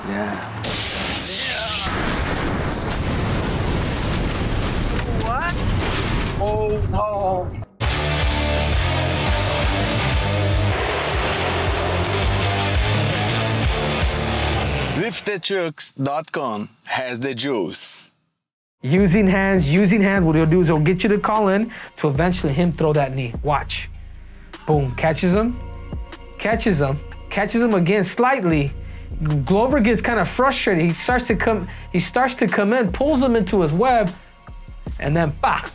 Yeah. What? Oh, no. LiftTheTrucks.com has the juice. Using hands, what he'll do is he'll get you to call in to eventually him throw that knee. Watch. Boom, catches him again slightly. Glover gets kind of frustrated. He starts to come in, pulls him into his web, and then bah,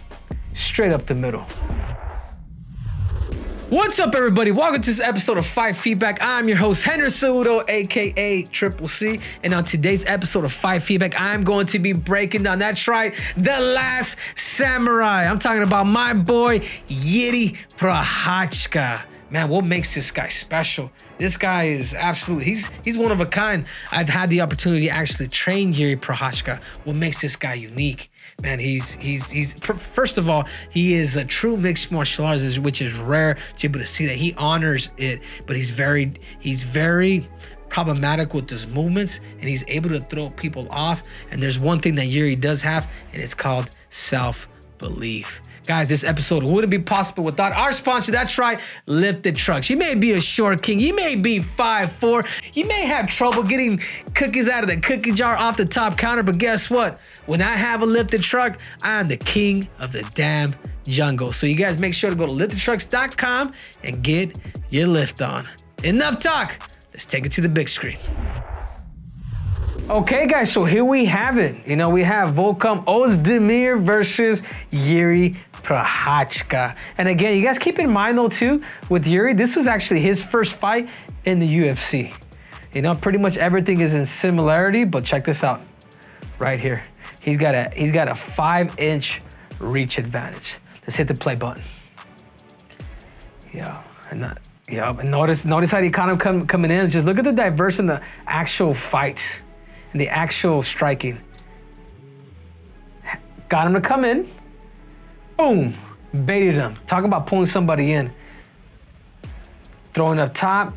straight up the middle. What's up, everybody? Welcome to this episode of Fight Feedback. I'm your host, Henry Cejudo, aka Triple C. And on today's episode of Fight Feedback, I'm going to be breaking down, that's right, The Last Samurai. I'm talking about my boy, Jiri Prochazka. Man, what makes this guy special? This guy is absolutely, he's one of a kind. I've had the opportunity to actually train Jiri Prochazka. What makes this guy unique? Man, he's first of all, he is a true mixed martial artist, which is rare to be able to see that. He honors it, but he's very problematic with his movements, and he's able to throw people off. And there's one thing that Jiri does have, and it's called self-belief. Guys, this episode wouldn't be possible without our sponsor. That's right, Lift the Trucks. You may be a short king. You may be 5'4". You may have trouble getting cookies out of the cookie jar off the top counter, but guess what? When I have a lifted truck, I am the king of the damn jungle. So you guys make sure to go to liftthetrucks.com and get your lift on. Enough talk. Let's take it to the big screen. Okay, guys, so here we have it. You know, we have Volkan Ozdemir versus Jiri Prochazka. And again, you guys keep in mind, though, too, with Jiri, this was actually his first fight in the UFC. You know, pretty much everything is in similarity, but check this out right here. He's got a 5-inch reach advantage. Let's hit the play button. Yeah, and notice how he kind of coming in. Just look at the diverse in the actual fights and the actual striking. Got him to come in. Boom, baited him. Talk about pulling somebody in. Throwing up top,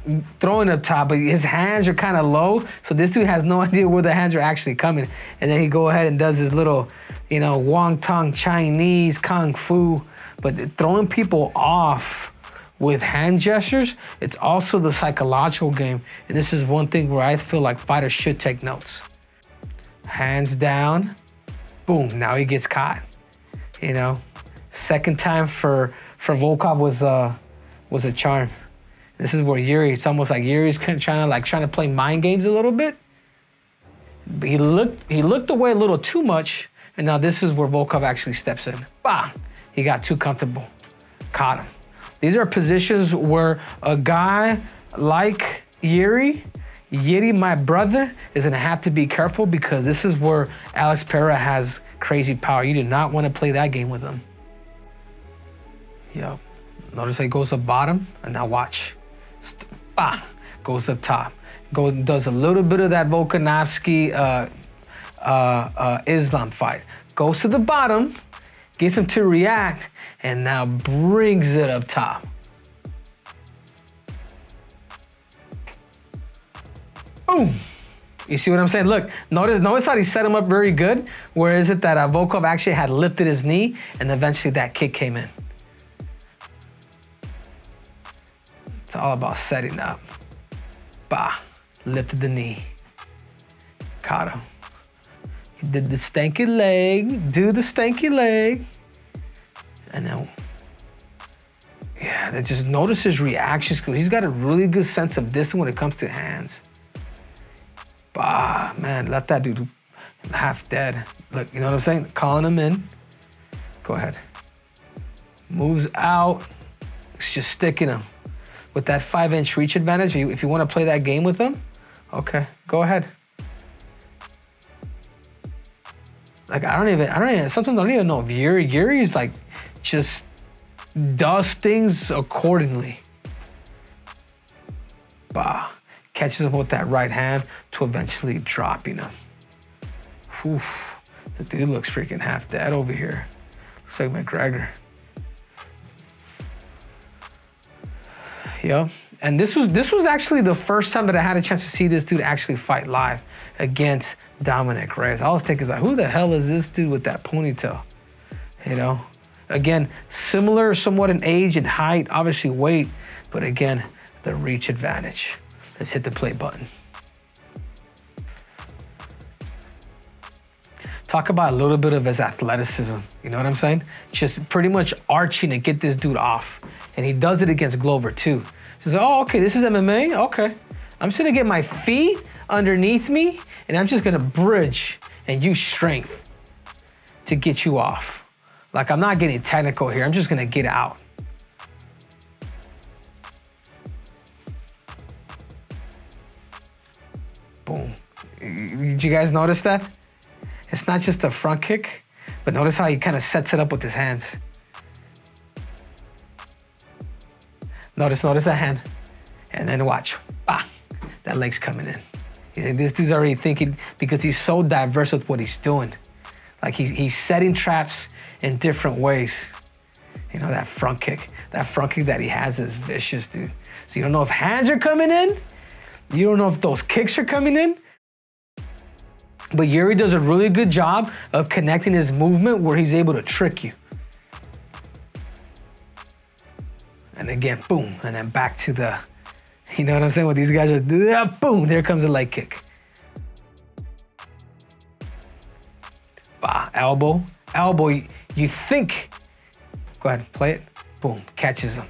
but his hands are kind of low, so this dude has no idea where the hands are actually coming. And then he go ahead and does his little, you know, Wong-Tong Chinese Kung Fu. But throwing people off with hand gestures, it's also the psychological game. And this is one thing where I feel like fighters should take notes. Hands down, boom, now he gets caught. You know, second time for Volkov was a charm. This is where Jiri, it's almost like Jiri's trying to play mind games a little bit. But he looked away a little too much, and now this is where Volkov actually steps in. Bah! He got too comfortable. Caught him. These are positions where a guy like Jiri, my brother, is gonna have to be careful, because this is where Alex Pereira has crazy power. You do not want to play that game with him. Yep. Notice how he goes up bottom, and now watch. Bah, goes up top. Does a little bit of that Volkanovski Islam fight. Goes to the bottom, gets him to react, and now brings it up top. Boom. You see what I'm saying? Look, notice how he set him up very good. Where is it that Volkov actually had lifted his knee, and eventually that kick came in. It's all about setting up. Bah, lifted the knee. Caught him. He did the stanky leg, And then, yeah, just notice his reactions. He's got a really good sense of distance when it comes to hands. Bah, man, left that dude half dead. Look, you know what I'm saying? Calling him in. Go ahead. Moves out. It's just sticking him. With that 5-inch reach advantage, if you want to play that game with them, okay, go ahead. Like, sometimes I don't even know if Jiri is like, just does things accordingly. Bah, catches him with that right hand to eventually dropping him. Oof, the dude looks freaking half dead over here. Looks like McGregor. Yep. And this was actually the first time that I had a chance to see this dude actually fight live against Dominic Reyes. I was thinking, like, who the hell is this dude with that ponytail? You know? Again, similar somewhat in age and height, obviously weight, but again, the reach advantage. Let's hit the play button. Talk about a little bit of his athleticism. You know what I'm saying? Just pretty much arching to get this dude off. And he does it against Glover too. So he's like, oh, okay, this is MMA? Okay. I'm just gonna get my feet underneath me and I'm just gonna bridge and use strength to get you off. Like, I'm not getting technical here. I'm just gonna get out. Boom. Did you guys notice that? It's not just a front kick, but notice how he kind of sets it up with his hands. Notice that hand. And then watch. Ah, that leg's coming in. You think this dude's already thinking, because he's so diverse with what he's doing. Like, he's setting traps in different ways. You know, that front kick that he has is vicious, dude. So you don't know if hands are coming in. You don't know if those kicks are coming in. But Jiri does a really good job of connecting his movement where he's able to trick you. And again, boom, and then back to the, you know what I'm saying? What these guys are, boom, there comes a leg kick. Bah, elbow, you think, go ahead, play it, boom, catches him.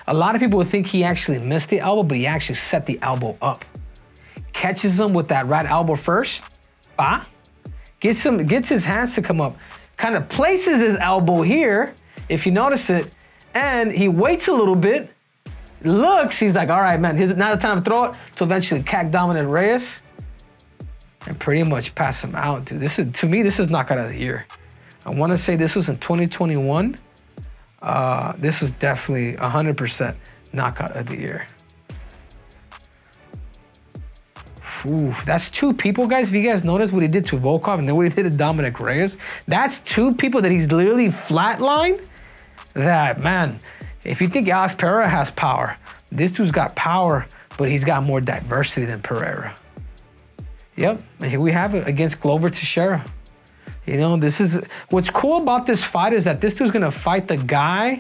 A lot of people would think he actually missed the elbow, but he actually set the elbow up. Catches him with that right elbow first, bah, gets his hands to come up, kind of places his elbow here, if you notice it, and he waits a little bit, looks, he's like, all right, man, here's now the time to throw it, to eventually catch Dominic Reyes and pretty much pass him out, dude. This is, to me, this is knockout of the year. I want to say this was in 2021. This was definitely 100% knockout of the year. Ooh, that's two people, guys. If you guys notice what he did to Volkov and then what he did to Dominic Reyes, that's two people that he's literally flatlined. That, man, if you think Alex Pereira has power, this dude's got power, but he's got more diversity than Pereira. Yep, and here we have it against Glover Teixeira. You know, this is, what's cool about this fight is that this dude's gonna fight the guy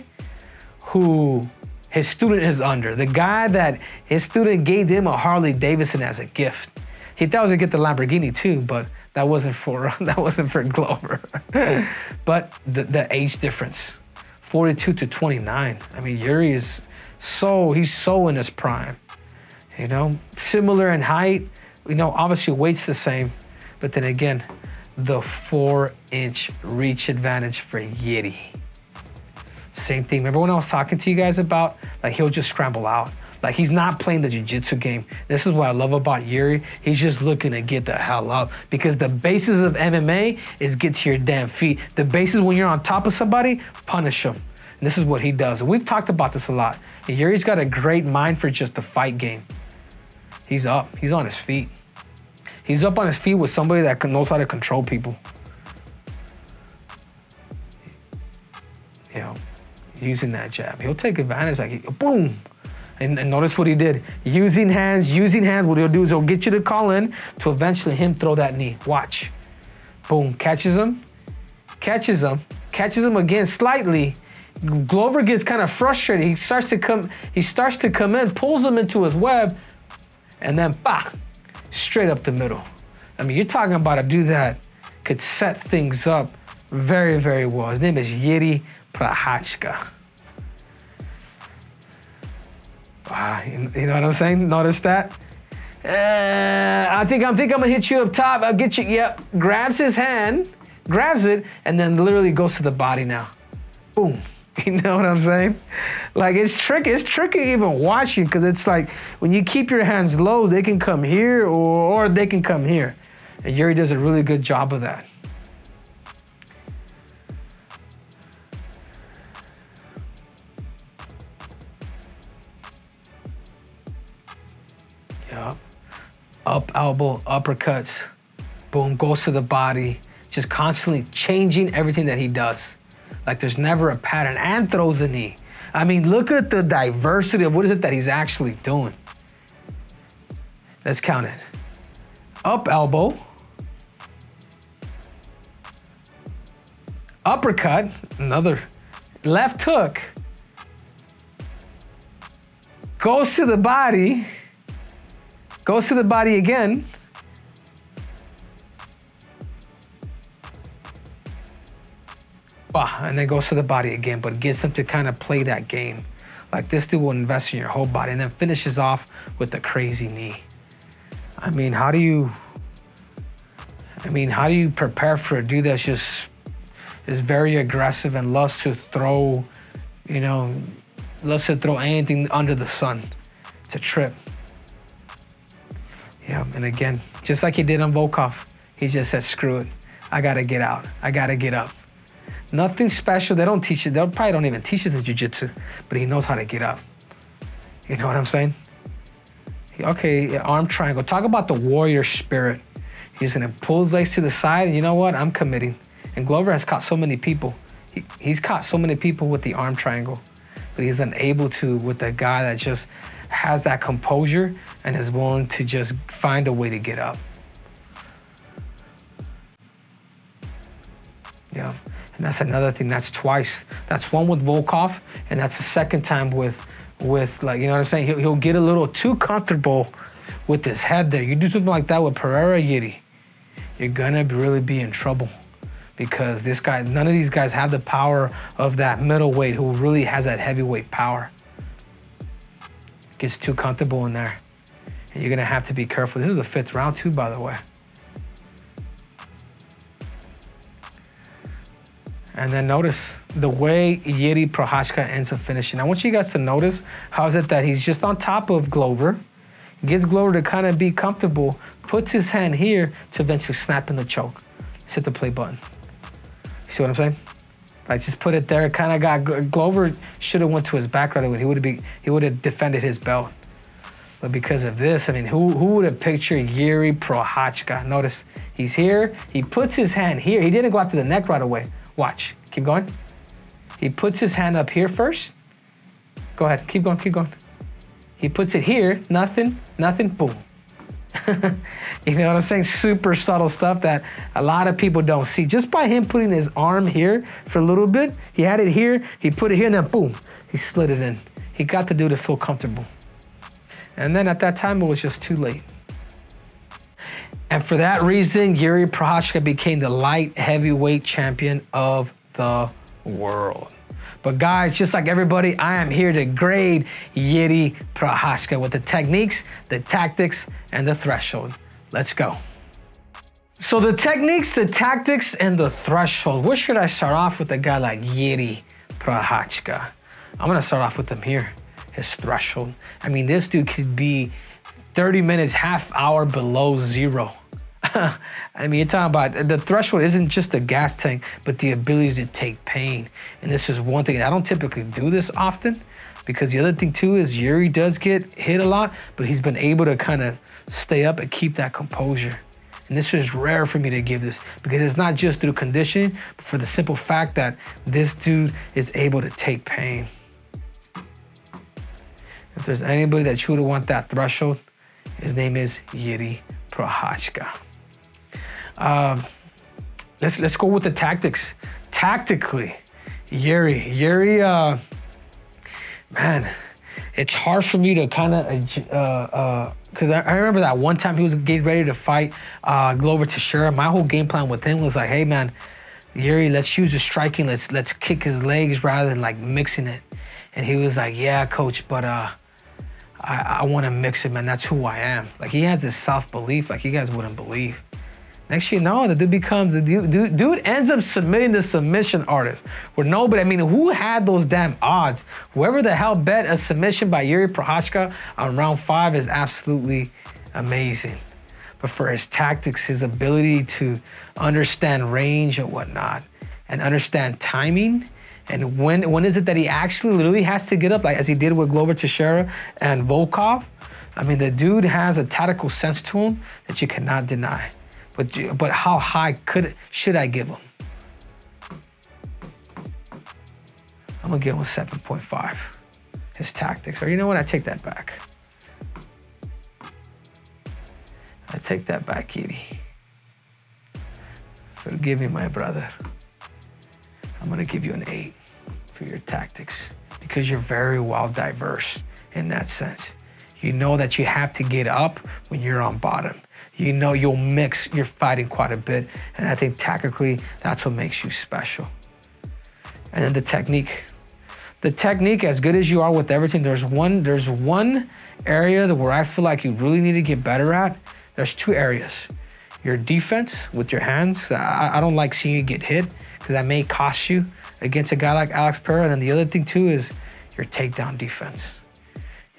who his student is under. The guy that his student gave him a Harley Davidson as a gift. He thought he was gonna get the Lamborghini too, but that wasn't for Glover. But the age difference, 42 to 29. I mean, Jiri is he's so in his prime. You know, similar in height. You know, obviously weight's the same, but then again, the 4-inch reach advantage for Jiri. Same thing. Remember when I was talking to you guys about, like, he'll just scramble out. Like, he's not playing the jiu-jitsu game. This is what I love about Jiri. He's just looking to get the hell up, because the basis of MMA is get to your damn feet. The basis when you're on top of somebody, punish them. And this is what he does. And we've talked about this a lot. And Jiri's got a great mind for just the fight game. He's up. He's on his feet. He's up on his feet with somebody that knows how to control people. You know, using that jab. He'll take advantage, like, boom. And notice what he did. Using hands, what he'll do is he'll get you to call in to eventually him throw that knee. Watch. Boom, catches him again slightly. Glover gets kind of frustrated. He starts to come in, pulls him into his web, and then bah, straight up the middle. I mean, you're talking about a dude that could set things up very, very well. His name is Jiri Prochazka. Wow, you know what I'm saying? Notice that? I think I'm gonna hit you up top. I'll get you, yep. Grabs his hand, grabs it, and then literally goes to the body now. Boom. You know what I'm saying? Like, it's tricky even watching, because it's like when you keep your hands low, they can come here or they can come here. And Jiri does a really good job of that. Yep. Up elbow, uppercuts. Boom, goes to the body. Just constantly changing everything that he does. Like, there's never a pattern, and throws the knee. I mean, look at the diversity of what is it that he's actually doing. Let's count it. Up elbow. Uppercut, another left hook. Goes to the body. Goes to the body again. And then goes to the body again, but gets him to kind of play that game. Like this dude will invest in your whole body and then finishes off with a crazy knee. I mean, how do you prepare for a dude that's just is very aggressive and loves to throw, loves to throw anything under the sun to trip. Yeah, and again, just like he did on Volkov, he just said, screw it. I gotta get out. I gotta get up. Nothing special. They don't teach it. They probably don't even teach it in jiu-jitsu, but he knows how to get up. You know what I'm saying? Okay, arm triangle. Talk about the warrior spirit. He's gonna pull his legs to the side, and you know what? I'm committing. And Glover has caught so many people. He's caught so many people with the arm triangle, but he's unable to with a guy that just has that composure and is willing to just find a way to get up. Yeah, and that's another thing. That's twice. That's one with Volkov, and that's the second time with like, you know what I'm saying? He'll get a little too comfortable with his head there. You do something like that with Pereira, Jiri, you're gonna really be in trouble. Because this guy, none of these guys have the power of that middleweight who really has that heavyweight power. Gets too comfortable in there. And you're gonna have to be careful. This is the 5th round too, by the way. And then notice the way Jiri Prochazka ends up finishing. I want you guys to notice how is it that he's just on top of Glover, gets Glover to kind of be comfortable, puts his hand here to eventually snap in the choke. Let's hit the play button. See what I'm saying? Like, just put it there. It kind of got Glover should have went to his back right away. He would have defended his belt. But because of this, I mean, who would have pictured Jiri Prochazka? Notice he's here. He puts his hand here. He didn't go after the neck right away. Watch. Keep going. He puts his hand up here first. Go ahead. Keep going. Keep going. He puts it here. Nothing. Nothing. Boom. You know what I'm saying? Super subtle stuff that a lot of people don't see. Just by him putting his arm here for a little bit, he had it here, he put it here, and then boom, he slid it in. He got the dude to feel comfortable. And then at that time, it was just too late. And for that reason, Jiri Prochazka became the light heavyweight champion of the world. But guys, just like everybody, I am here to grade Jiri Prochazka with the techniques, the tactics, and the threshold. Let's go. So the techniques, the tactics, and the threshold. Where should I start off with a guy like Jiri Prochazka? I'm gonna start off with him here, his threshold. I mean, this dude could be 30 minutes, half hour below zero. I mean, you're talking about the threshold isn't just the gas tank, but the ability to take pain. And this is one thing. I don't typically do this often because the other thing too is Jiri does get hit a lot, but he's been able to kind of stay up and keep that composure. And this is rare for me to give this because it's not just through conditioning, but for the simple fact that this dude is able to take pain. If there's anybody that you would want that threshold, his name is Jiri Prochazka. Let's go with the tactics. Tactically, Jiri, man, it's hard for me to kind of, because I remember that one time he was getting ready to fight Glover Teixeira. My whole game plan with him was like, hey man, Jiri, let's use the striking. Let's kick his legs rather than like mixing it. And he was like, yeah, coach, but I want to mix it, man. That's who I am. Like, he has this self-belief like you guys wouldn't believe. Next thing you know, the dude becomes, the dude ends up submitting the submission artist. Where nobody, I mean, who had those damn odds? Whoever the hell bet a submission by Jiri Prochazka on round 5 is absolutely amazing. But for his tactics, his ability to understand range and whatnot, and understand timing, and when is it that he actually literally has to get up, like as he did with Glover Teixeira and Volkov? I mean, the dude has a tactical sense to him that you cannot deny. But how high should I give him? I'm I'm gonna give him a 7.5. His tactics, or you know what? I take that back. I take that back, Jiri. Forgive me, my brother. I'm gonna give you an 8 for your tactics because you're very well diverse in that sense. You know that you have to get up when you're on bottom. You know you'll mix your fighting quite a bit, and I think tactically that's what makes you special. And then the technique. The technique, as good as you are with everything, there's one area where I feel like you really need to get better at. There's 2 areas. Your defense with your hands. I don't like seeing you get hit because that may cost you against a guy like Alex Pereira. And then the other thing too is your takedown defense.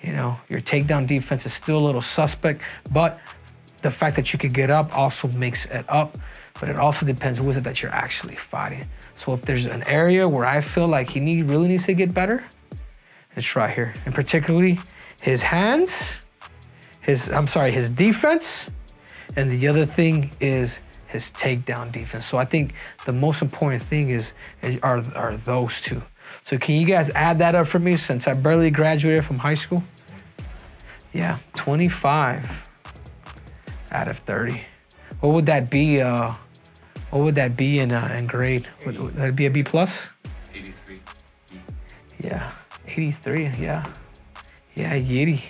You know, your takedown defense is still a little suspect, but the fact that you could get up also makes it up. But it also depends who is it that you're actually fighting. So if there's an area where I feel like he really needs to get better, it's right here. And particularly his hands, his defense, and the other thing is his takedown defense. So I think the most important thing are those 2. So can you guys add that up for me since I barely graduated from high school? Yeah, 25 out of 30. What would that be? What would that be in grade? Would that be a B plus? 83. Yeah, 83. Yeah, Jiri.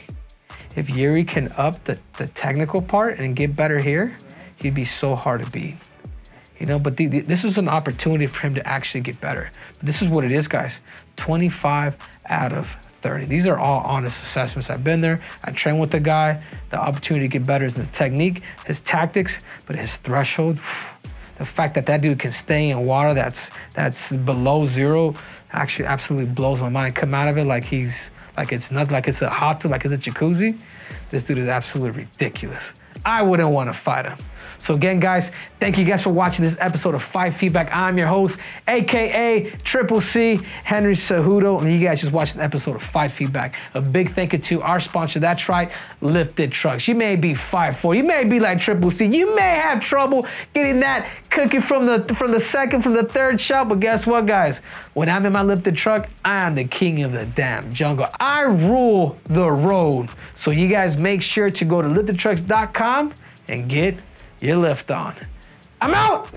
If Jiri can up the technical part and get better here, he'd be so hard to beat. You know, but this is an opportunity for him to actually get better. But this is what it is, guys. 25 out of 30. These are all honest assessments. I've been there. I train with the guy. The opportunity to get better is the technique, his tactics, but his threshold. The fact that that dude can stay in water that's below 0 actually absolutely blows my mind. Come out of it like it's nothing, like it's a hot tub, like it's a jacuzzi. This dude is absolutely ridiculous. I wouldn't want to fight him. So again, guys, thank you guys for watching this episode of Fight Feedback. I'm your host, AKA Triple C, Henry Cejudo, and you guys just watched an episode of Fight Feedback. A big thank you to our sponsor, that's right, Lifted Trucks. You may be 5'4", you may be like Triple C, you may have trouble getting that cookie from the second, from the third shot, but guess what, guys? When I'm in my lifted truck, I am the king of the damn jungle. I rule the road. So you guys make sure to go to liftedtrucks.com and get your lift on. I'm out!